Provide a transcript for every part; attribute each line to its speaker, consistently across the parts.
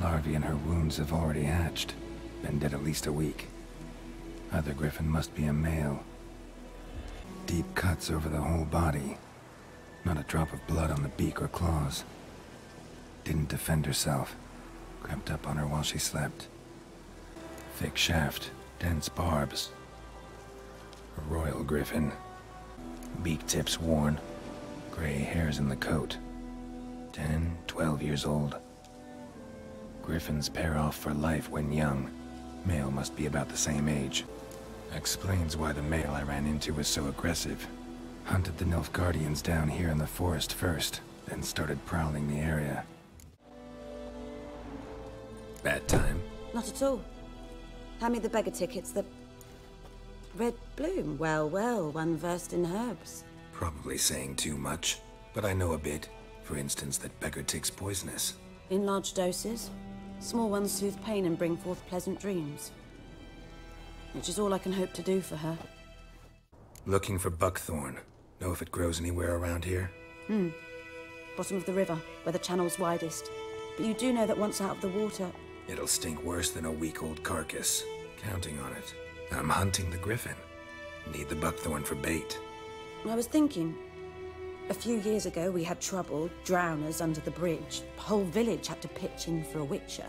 Speaker 1: Larvae in her wounds have already hatched. Been dead at least a week. Either Griffin must be a male. Deep cuts over the whole body. Not a drop of blood on the beak or claws. Didn't defend herself. Crept up on her while she slept. Thick shaft, dense barbs. A royal griffin. Beak tips worn. Gray hairs in the coat. 10, 12 years old. Griffins pair off for life when young. Male must be about the same age. Explains why the male I ran into was so aggressive. Hunted the Nilfgaardians down here in the forest first, then started prowling the area. Bad time?
Speaker 2: Not at all. Hand me the beggar tickets, the... Red bloom. Well, well, one versed in herbs.
Speaker 1: Probably saying too much, but I know a bit. For instance, that beggar tick's poisonous.
Speaker 2: In large doses. Small ones soothe pain and bring forth pleasant dreams. Which is all I can hope to do for her.
Speaker 1: Looking for buckthorn. Know if it grows anywhere around here?
Speaker 2: Bottom of the river, where the channel's widest. But you do know that once out of the water...
Speaker 1: It'll stink worse than a week-old carcass. Counting on it. I'm hunting the griffin. Need the buckthorn for bait.
Speaker 2: I was thinking... A few years ago, we had trouble, drowners under the bridge. The whole village had to pitch in for a witcher.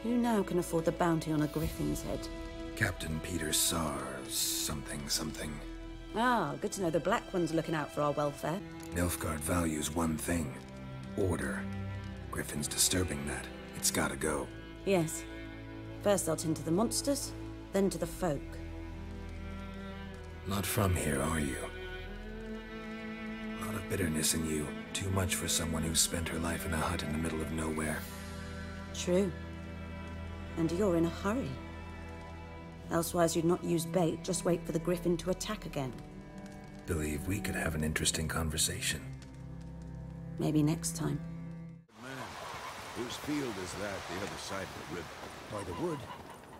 Speaker 2: Who now can afford the bounty on a griffin's head?
Speaker 1: Captain Peter Sars, something.
Speaker 2: Ah, good to know the Black One's looking out for our welfare.
Speaker 1: Nilfgaard values one thing. Order. Griffin's disturbing that. It's gotta go.
Speaker 2: Yes. First I'll tend to the monsters, then to the folk.
Speaker 1: Not from here, are you? A lot of bitterness in you. Too much for someone who's spent her life in a hut in the middle of nowhere.
Speaker 2: True. And you're in a hurry. Elsewise you'd not use bait, just wait for the griffin to attack again.
Speaker 1: Believe we could have an interesting conversation.
Speaker 2: Maybe next time.
Speaker 3: Man, whose field is that, the other side of the river?
Speaker 4: By the wood.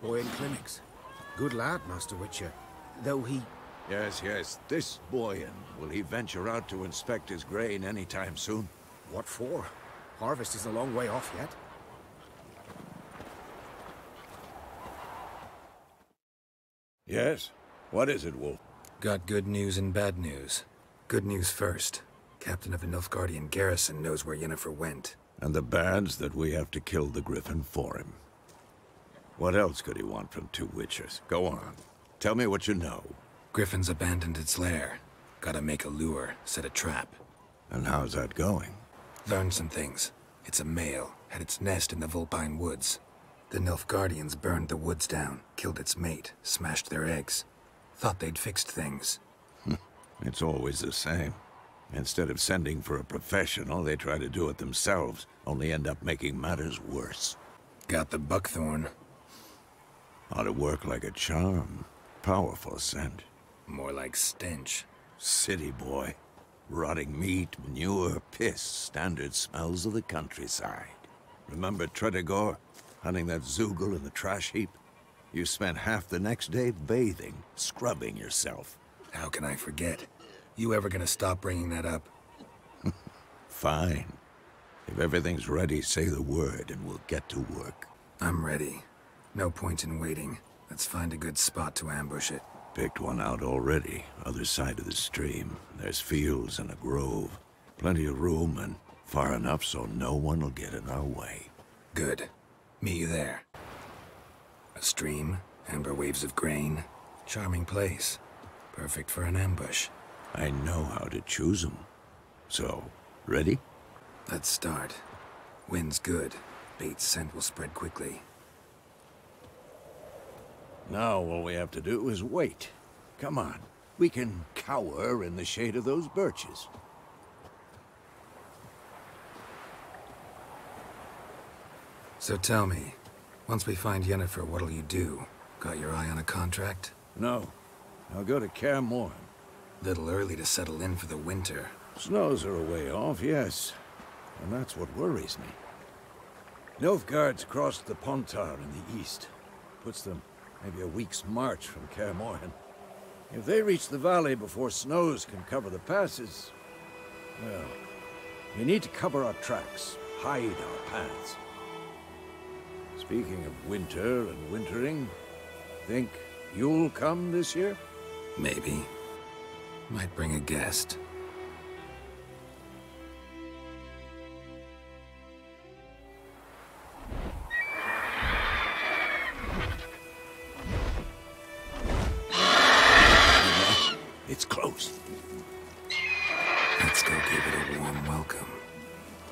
Speaker 4: Boy in clinics. Good lad, Master Witcher. Though he...
Speaker 3: Yes, this Boyan. Will he venture out to inspect his grain anytime soon?
Speaker 4: What for? Harvest is a long way off yet.
Speaker 3: Yes? What is it, Wolf?
Speaker 1: Got good news and bad news. Good news first. Captain of a Nilfgaardian garrison knows where Yennefer went.
Speaker 3: And the bad's that we have to kill the Griffin for him. What else could he want from two witchers? Go on. Tell me what you know.
Speaker 1: Griffin's abandoned its lair. Gotta make a lure, set a trap.
Speaker 3: And how's that going?
Speaker 1: Learned some things. It's a male, had its nest in the Vulpine Woods. The Nilfgaardians burned the woods down, killed its mate, smashed their eggs. Thought they'd fixed things.
Speaker 3: It's always the same. Instead of sending for a professional, they try to do it themselves, only end up making matters worse.
Speaker 1: Got the buckthorn.
Speaker 3: Ought to work like a charm. Powerful scent.
Speaker 1: More like stench.
Speaker 3: City boy. Rotting meat, manure, piss, standard smells of the countryside. Remember Tredegor? Hunting that Zoogle in the trash heap? You spent half the next day bathing, scrubbing yourself.
Speaker 1: How can I forget? You ever gonna stop bringing that up?
Speaker 3: Fine. If everything's ready, say the word and we'll get to work.
Speaker 1: I'm ready. No point in waiting. Let's find a good spot to ambush it.
Speaker 3: Picked one out already, other side of the stream. There's fields and a grove. Plenty of room and far enough so no one will get in our way.
Speaker 1: Good. Meet you there. A stream, amber waves of grain. Charming place. Perfect for an ambush.
Speaker 3: I know how to choose them. So, ready?
Speaker 1: Let's start. Wind's good. Bait's scent will spread quickly.
Speaker 3: Now all we have to do is wait. Come on. We can cower in the shade of those birches.
Speaker 1: So tell me, once we find Yennefer, what'll you do? Got your eye on a contract?
Speaker 3: No. I'll go to Kaer Morhen.
Speaker 1: Little early to settle in for the winter.
Speaker 3: Snows are a way off, yes. And that's what worries me. Nilfgaard's crossed the Pontar in the east. Puts them maybe a week's march from Kaer Morhen. If they reach the valley before snows can cover the passes, well, we need to cover our tracks, hide our paths. Speaking of winter and wintering, think you'll come this year?
Speaker 1: Maybe. Might bring a guest.
Speaker 3: It's close.
Speaker 1: Let's go give it a warm welcome.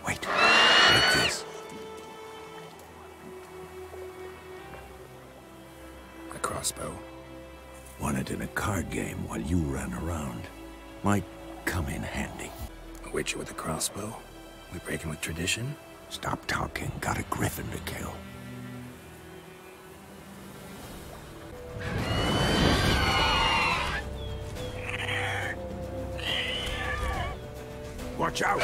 Speaker 3: Wait, like this.
Speaker 1: A crossbow.
Speaker 3: Won it in a card game while you ran around. Might come in handy.
Speaker 1: A witcher with a crossbow? We breaking with tradition?
Speaker 3: Stop talking. Got a Griffin to kill. Watch out!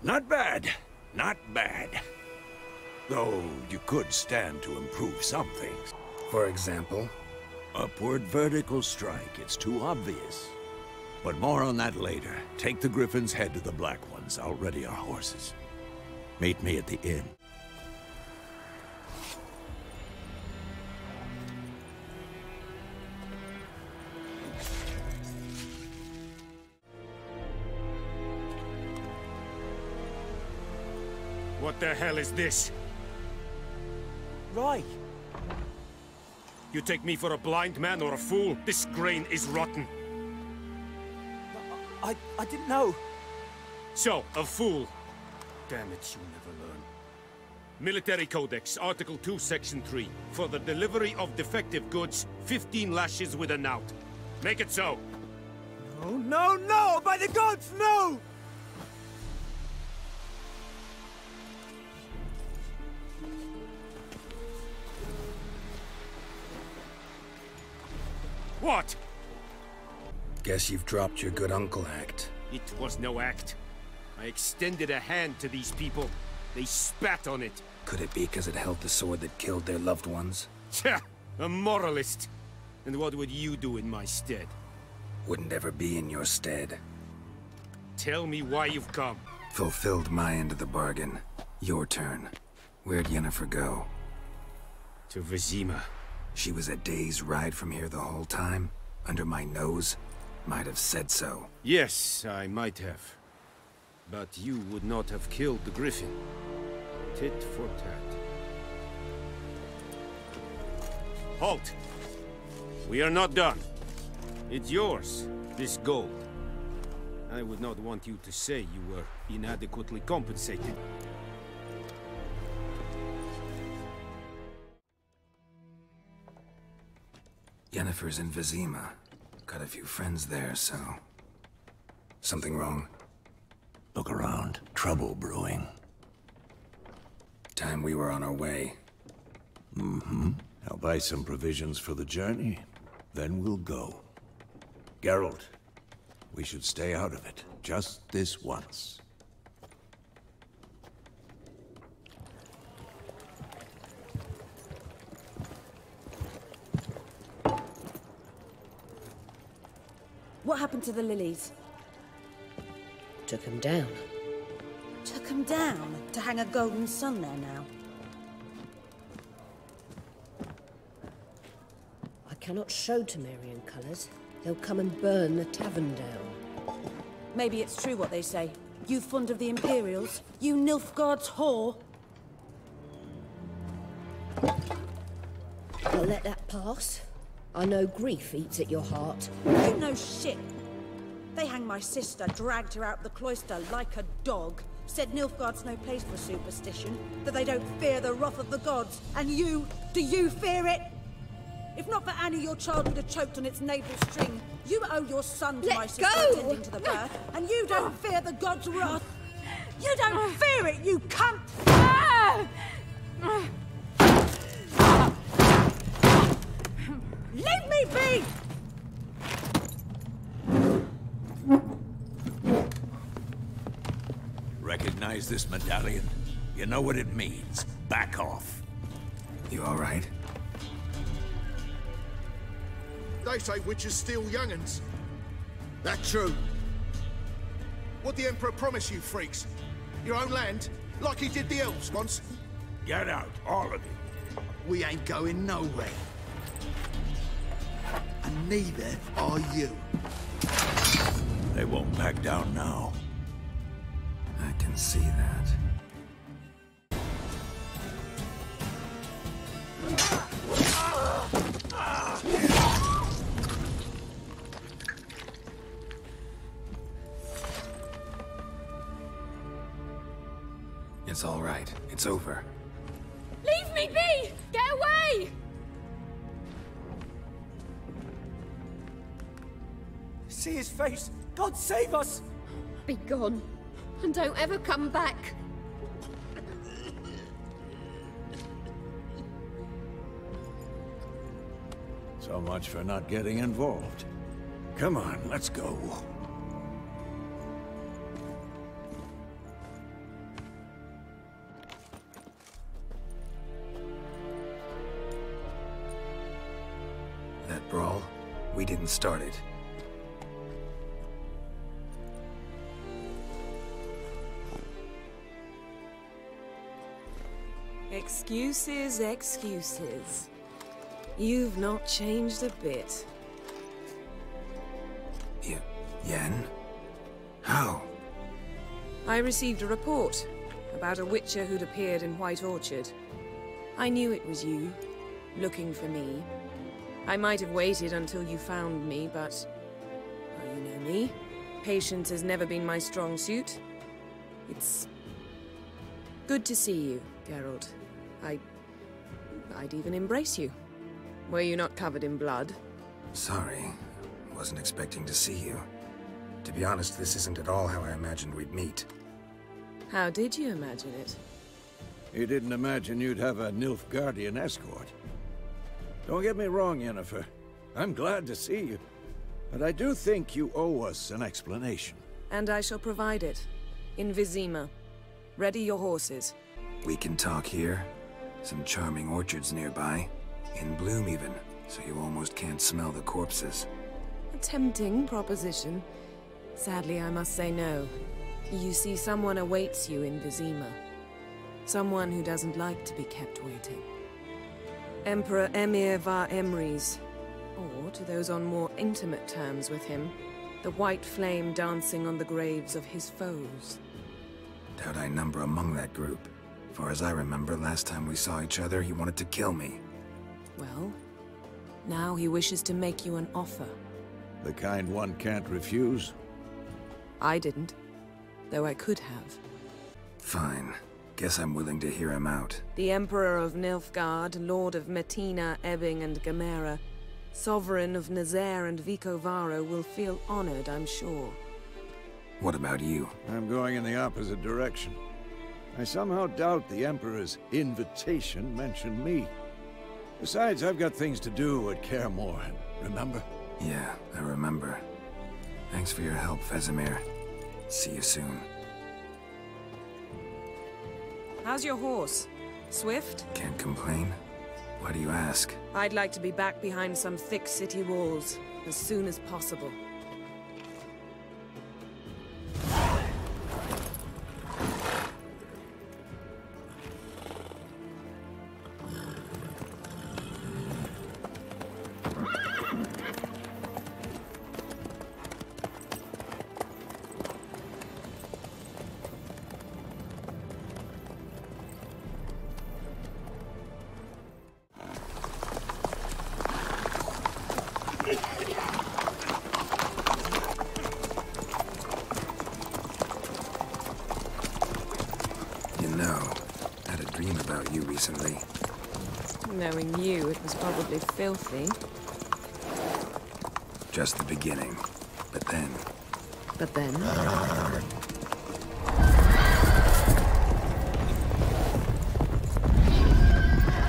Speaker 3: Not bad. Not bad. Though you could stand to improve some things.
Speaker 1: For example?
Speaker 3: Upward vertical strike. It's too obvious. But more on that later. Take the Griffin's head to the Black Ones. I'll ready our horses. Meet me at the inn.
Speaker 5: What the hell is this?
Speaker 6: Right.
Speaker 5: You take me for a blind man or a fool? This grain is rotten.
Speaker 6: I didn't know.
Speaker 5: So, a fool. Damn it, you never learn. Military Codex, Article 2, Section 3. For the delivery of defective goods, 15 lashes with a knout. Make it so.
Speaker 6: No, no, no! By the gods, no!
Speaker 5: What?
Speaker 1: Guess you've dropped your good uncle act.
Speaker 5: It was no act. I extended a hand to these people. They spat on it.
Speaker 1: Could it be because it held the sword that killed their loved ones?
Speaker 5: Tja, a moralist. And what would you do in my stead?
Speaker 1: Wouldn't ever be in your stead.
Speaker 5: Tell me why you've come.
Speaker 1: Fulfilled my end of the bargain. Your turn. Where'd Yennefer go?
Speaker 5: To Vizima.
Speaker 1: She was a day's ride from here the whole time? Under my nose? Might have said so.
Speaker 5: Yes, I might have. But you would not have killed the Griffin. Tit for tat. Halt! We are not done. It's yours, this gold. I would not want you to say you were inadequately compensated.
Speaker 1: Yennefer's in Vizima. Got a few friends there, so... Something wrong?
Speaker 3: Look around. Trouble brewing.
Speaker 1: Time we were on our way.
Speaker 3: Mm-hmm. I'll buy some provisions for the journey. Then we'll go. Geralt, we should stay out of it. Just this once.
Speaker 2: What happened to the lilies?
Speaker 7: Took him down.
Speaker 2: Took them down to hang a golden sun there now.
Speaker 7: I cannot show Temerian colours. They'll come and burn the tavern down.
Speaker 2: Maybe it's true what they say. You fond of the Imperials? You Nilfgaard's whore?
Speaker 7: I'll let that pass. I know grief eats at your heart.
Speaker 2: You know shit. They hanged my sister, dragged her out the cloister like a dog. Said Nilfgaard's no place for superstition, that they don't fear the wrath of the gods. And you, do you fear it? If not for Annie, your child would have choked on its navel string. You owe your son to my sister attending to the birth, and you don't fear the gods' wrath. You don't fear it, you cunt! Leave me be!
Speaker 3: recognize this medallion? You know what it means. Back off.
Speaker 1: You all right?
Speaker 8: They say witches steal young'uns. That true? What the Emperor promise you, freaks? Your own land? Like he did the elves once?
Speaker 3: Get out, all of you.
Speaker 8: We ain't going nowhere. And neither are you.
Speaker 3: They won't back down now.
Speaker 1: I can see that. It's all right. It's over.
Speaker 9: Leave me be! Get away!
Speaker 6: See his face! God save us!
Speaker 9: Be gone. And don't ever come back.
Speaker 3: So much for not getting involved. Come on, let's go.
Speaker 1: That brawl, we didn't start it.
Speaker 10: Excuses, excuses. You've not changed a bit.
Speaker 1: Yen? How?
Speaker 10: I received a report about a witcher who'd appeared in White Orchard. I knew it was you, looking for me. I might have waited until you found me, but... well, you know me. Patience has never been my strong suit. It's... good to see you, Geralt. I'd even embrace you. Were you not covered in blood?
Speaker 1: Sorry. Wasn't expecting to see you. To be honest, this isn't at all how I imagined we'd meet.
Speaker 10: How did you imagine it?
Speaker 3: You didn't imagine you'd have a Nilfgaardian escort. Don't get me wrong, Yennefer. I'm glad to see you. But I do think you owe us an explanation.
Speaker 10: And I shall provide it. In Vizima. Ready your horses.
Speaker 1: We can talk here. Some charming orchards nearby. In bloom even, so you almost can't smell the corpses.
Speaker 10: A tempting proposition. Sadly, I must say no. You see, someone awaits you in Vizima. Someone who doesn't like to be kept waiting. Emperor Emir var Emrys. Or, to those on more intimate terms with him, the white flame dancing on the graves of his foes.
Speaker 1: Doubt I number among that group. Far as I remember, last time we saw each other, he wanted to kill me.
Speaker 10: Well, now he wishes to make you an offer.
Speaker 3: The kind one can't refuse?
Speaker 10: I didn't, though I could have.
Speaker 1: Fine. Guess I'm willing to hear him out.
Speaker 10: The Emperor of Nilfgaard, Lord of Metina, Ebbing and Gamera, Sovereign of Nazaire and Vicovaro will feel honored, I'm sure.
Speaker 1: What about you?
Speaker 3: I'm going in the opposite direction. I somehow doubt the Emperor's invitation mentioned me. Besides, I've got things to do at Kaer Morhen, remember?
Speaker 1: Yeah, I remember. Thanks for your help, Vesemir. See you soon.
Speaker 10: How's your horse? Swift?
Speaker 1: Can't complain. Why do you ask?
Speaker 10: I'd like to be back behind some thick city walls, as soon as possible.
Speaker 1: Recently.
Speaker 10: Knowing you, it was probably filthy.
Speaker 1: Just the beginning. But then...
Speaker 10: But then?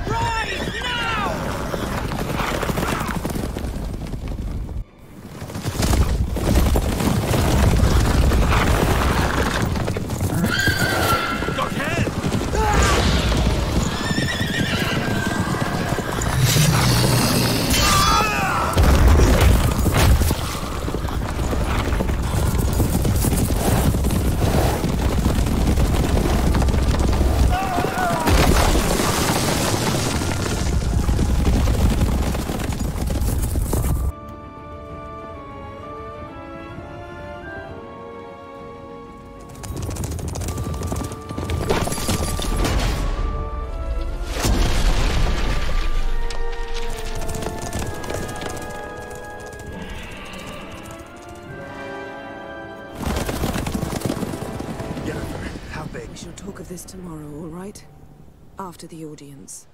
Speaker 1: Rise now!
Speaker 10: We shall talk of this tomorrow, all right? After the audience.